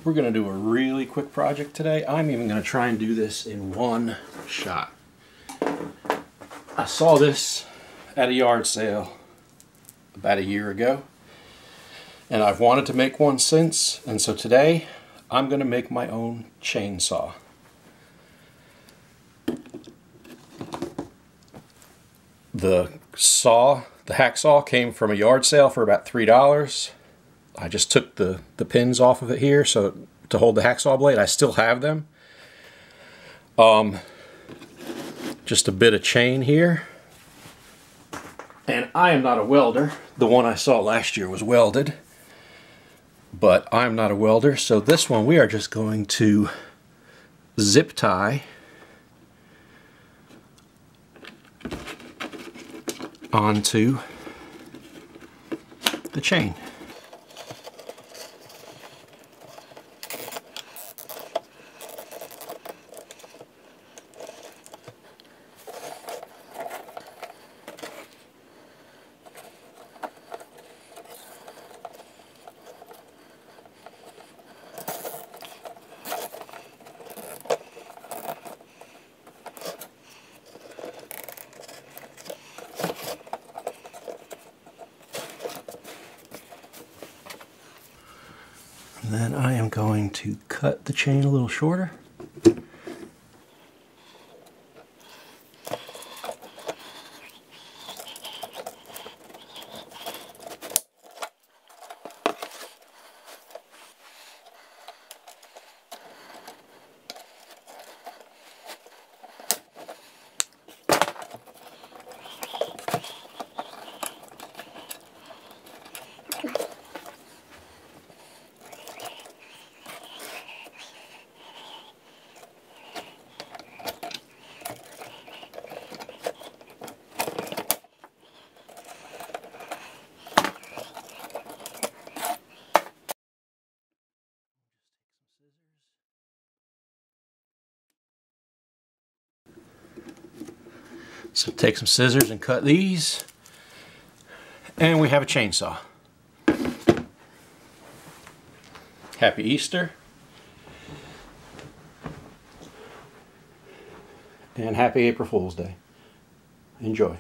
We're going to do a really quick project today. I'm even going to try and do this in one shot. I saw this at a yard sale about a year ago, and I've wanted to make one since, and so today I'm going to make my own chainsaw. The hacksaw came from a yard sale for about $3. I just took the pins off of it here so to hold the hacksaw blade. I still have them. Just a bit of chain here. And I am not a welder. The one I saw last year was welded, but I'm not a welder, so this one we are just going to zip tie onto the chain. And then I am going to cut the chain a little shorter. So take some scissors and cut these, and we have a chainsaw. Happy Easter, and happy April Fool's Day. Enjoy.